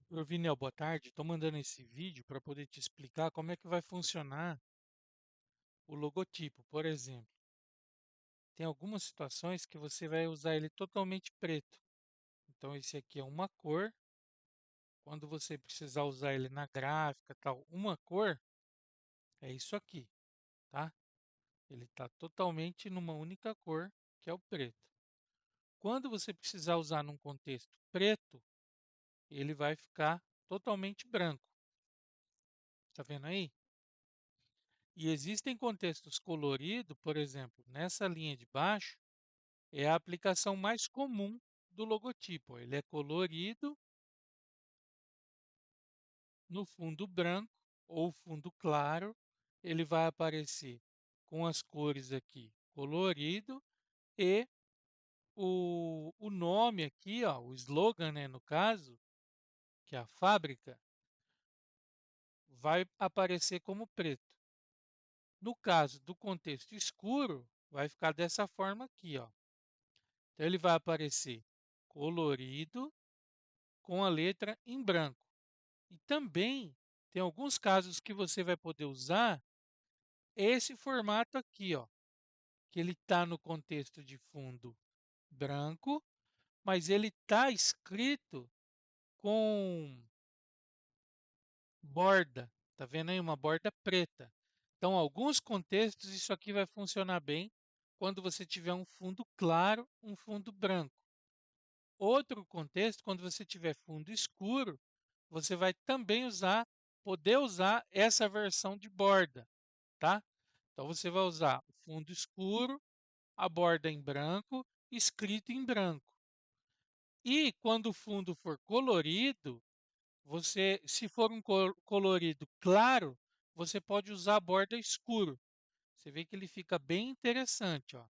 Provinel, boa tarde. Estou mandando esse vídeo para poder te explicar como é que vai funcionar o logotipo. Por exemplo, tem algumas situações que você vai usar ele totalmente preto. Então, esse aqui é uma cor. Quando você precisar usar ele na gráfica, tal, uma cor é isso aqui, tá? Ele está totalmente numa única cor, que é o preto. Quando você precisar usar num contexto preto, ele vai ficar totalmente branco. Tá vendo aí? E existem contextos coloridos, por exemplo, nessa linha de baixo, é a aplicação mais comum do logotipo. Ele é colorido no fundo branco ou fundo claro. Ele vai aparecer com as cores aqui colorido e o nome aqui, ó, o slogan, né, no caso, que é a fábrica, vai aparecer como preto. No caso do contexto escuro, vai ficar dessa forma aqui, ó. Então ele vai aparecer colorido com a letra em branco. E também tem alguns casos que você vai poder usar esse formato aqui, ó, que ele está no contexto de fundo branco, mas ele está escrito com borda. Tá vendo aí uma borda preta? Então, alguns contextos isso aqui vai funcionar bem quando você tiver um fundo claro, um fundo branco. Outro contexto, quando você tiver fundo escuro, você vai também poder usar essa versão de borda, tá? Então você vai usar o fundo escuro, a borda em branco, escrito em branco. E quando o fundo for colorido, se for um colorido claro, você pode usar a borda escuro. Você vê que ele fica bem interessante, ó.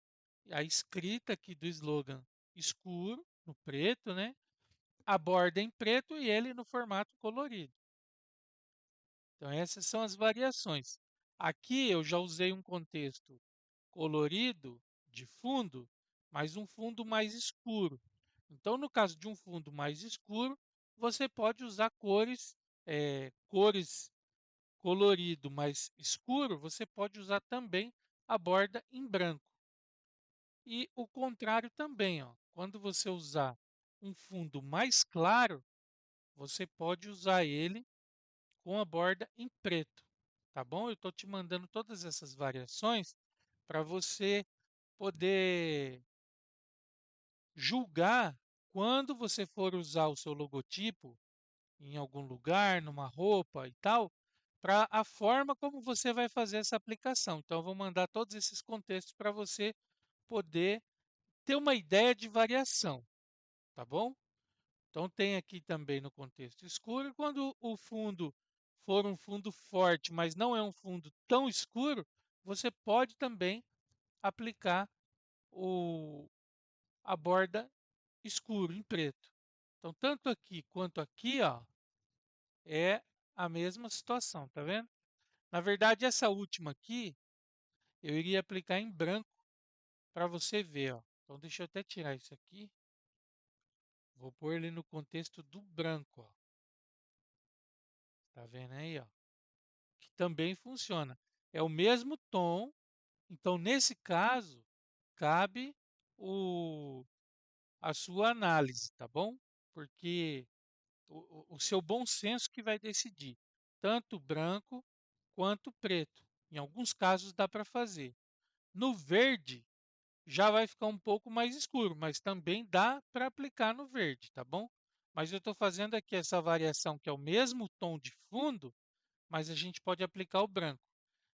A escrita aqui do slogan escuro, no preto, né? A borda em preto e ele no formato colorido. Então, essas são as variações. Aqui eu já usei um contexto colorido de fundo, mas um fundo mais escuro. Então, no caso de um fundo mais escuro, você pode usar cores colorido mais escuro, você pode usar também a borda em branco. E o contrário também, ó. Quando você usar um fundo mais claro, você pode usar ele com a borda em preto, tá bom? Eu estou te mandando todas essas variações para você poder julgar quando você for usar o seu logotipo em algum lugar, numa roupa e tal, para a forma como você vai fazer essa aplicação. Então, eu vou mandar todos esses contextos para você poder ter uma ideia de variação, tá bom? Então, tem aqui também no contexto escuro, quando o fundo for um fundo forte, mas não é um fundo tão escuro, você pode também aplicar o, a borda escuro, em preto. Então, tanto aqui quanto aqui, ó, é a mesma situação, tá vendo? Na verdade, essa última aqui, eu iria aplicar em branco para você ver, ó. Então, deixa eu até tirar isso aqui. Vou pôr ele no contexto do branco, ó. Tá vendo aí, ó? Que também funciona. É o mesmo tom, então nesse caso cabe o, a sua análise, tá bom? Porque o seu bom senso que vai decidir, tanto branco quanto preto. Em alguns casos dá para fazer. No verde já vai ficar um pouco mais escuro, mas também dá para aplicar no verde, tá bom? Mas eu estou fazendo aqui essa variação que é o mesmo tom de fundo, mas a gente pode aplicar o branco.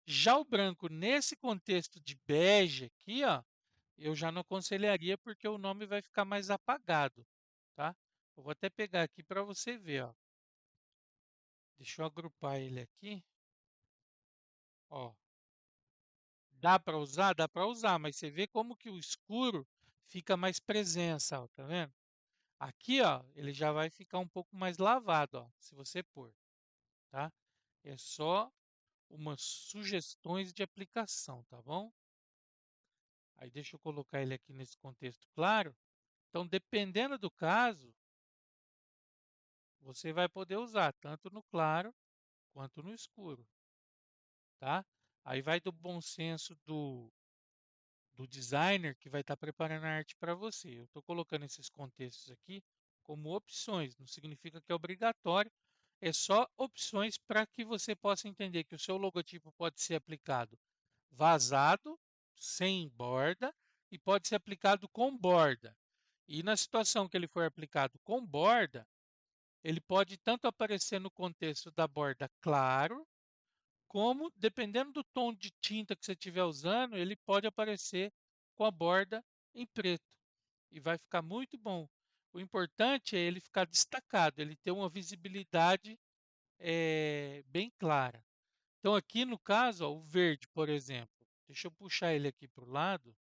Já o branco, nesse contexto de bege aqui, ó, eu já não aconselharia porque o nome vai ficar mais apagado, tá? Eu vou até pegar aqui para você ver, ó. Deixa eu agrupar ele aqui, ó. Dá para usar? Dá para usar, mas você vê como que o escuro fica mais presença, ó, tá vendo? Aqui, ó, ele já vai ficar um pouco mais lavado, ó, se você pôr, tá? É só umas sugestões de aplicação, tá bom? Aí deixa eu colocar ele aqui nesse contexto claro. Então, dependendo do caso, você vai poder usar tanto no claro quanto no escuro, tá? Aí vai do bom senso do designer que vai estar preparando a arte para você. Eu estou colocando esses contextos aqui como opções, não significa que é obrigatório, é só opções para que você possa entender que o seu logotipo pode ser aplicado vazado, sem borda, e pode ser aplicado com borda. E na situação que ele for aplicado com borda, ele pode tanto aparecer no contexto da borda claro, como, dependendo do tom de tinta que você estiver usando, ele pode aparecer com a borda em preto e vai ficar muito bom. O importante é ele ficar destacado, ele ter uma visibilidade bem clara. Então, aqui no caso, ó, o verde, por exemplo, deixa eu puxar ele aqui para o lado.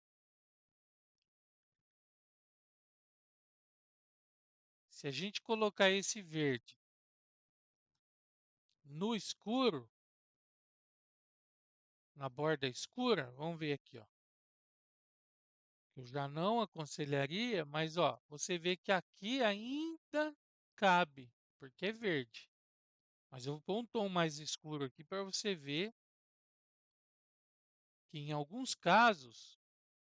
Se a gente colocar esse verde no escuro, na borda escura, vamos ver aqui, ó. Eu já não aconselharia, mas ó, você vê que aqui ainda cabe, porque é verde. Mas eu vou pôr um tom mais escuro aqui para você ver que em alguns casos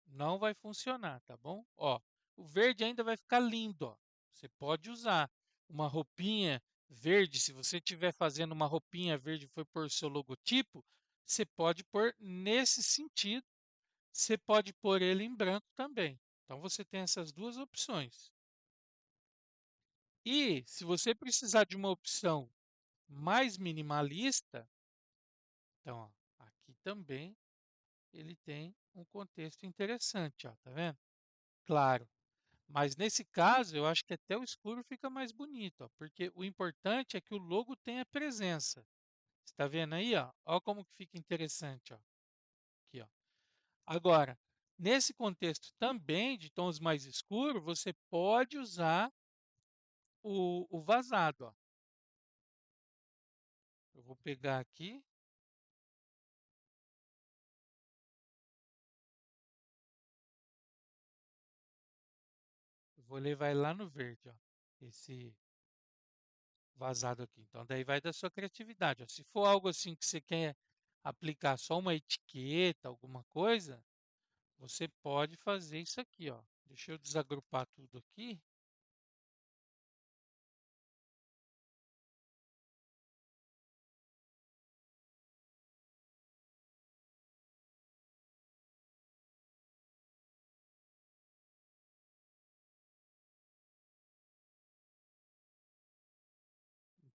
não vai funcionar, tá bom? Ó, o verde ainda vai ficar lindo, ó. Você pode usar uma roupinha verde, se você estiver fazendo uma roupinha verde e for pôr seu logotipo, você pode pôr nesse sentido, você pode pôr ele em branco também. Então você tem essas duas opções. E se você precisar de uma opção mais minimalista, então ó, aqui também ele tem um contexto interessante, ó, tá vendo? Claro, mas nesse caso eu acho que até o escuro fica mais bonito, ó, porque o importante é que o logo tenha presença. Está vendo aí, ó? Ó como que fica interessante, ó. Aqui, ó. Agora, nesse contexto também de tons mais escuros, você pode usar o vazado, ó. Eu vou pegar aqui, vou levar ele lá no verde, ó. Esse vazado aqui. Então, daí vai da sua criatividade, ó. Se for algo assim que você quer aplicar só uma etiqueta, alguma coisa, você pode fazer isso aqui, ó. Deixa eu desagrupar tudo aqui.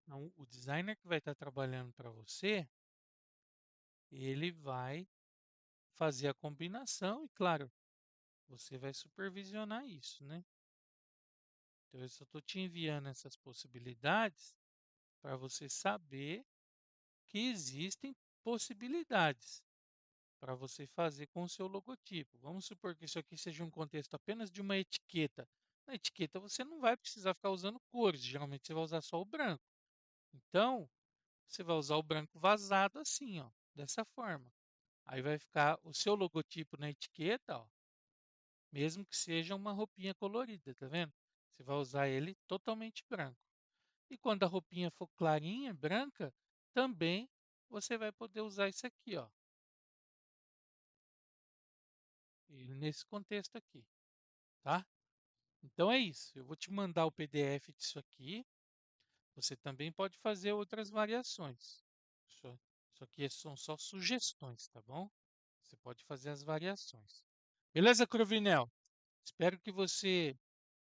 Então, o designer que vai estar trabalhando para você, ele vai fazer a combinação e, claro, você vai supervisionar isso, né? Então, eu só estou te enviando essas possibilidades para você saber que existem possibilidades para você fazer com o seu logotipo. Vamos supor que isso aqui seja um contexto apenas de uma etiqueta. Na etiqueta você não vai precisar ficar usando cores, geralmente você vai usar só o branco. Então, você vai usar o branco vazado assim, ó, dessa forma. Aí vai ficar o seu logotipo na etiqueta, ó, mesmo que seja uma roupinha colorida, tá vendo? Você vai usar ele totalmente branco. E quando a roupinha for clarinha, branca, também você vai poder usar isso aqui, ó, e nesse contexto aqui, tá? Então é isso. Eu vou te mandar o PDF disso aqui. Você também pode fazer outras variações. Isso, isso aqui são só sugestões, tá bom? Você pode fazer as variações. Beleza, Cruvinel? Espero que você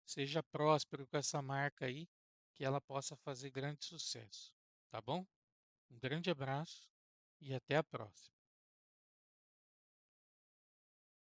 seja próspero com essa marca aí, que ela possa fazer grande sucesso, tá bom? Um grande abraço e até a próxima.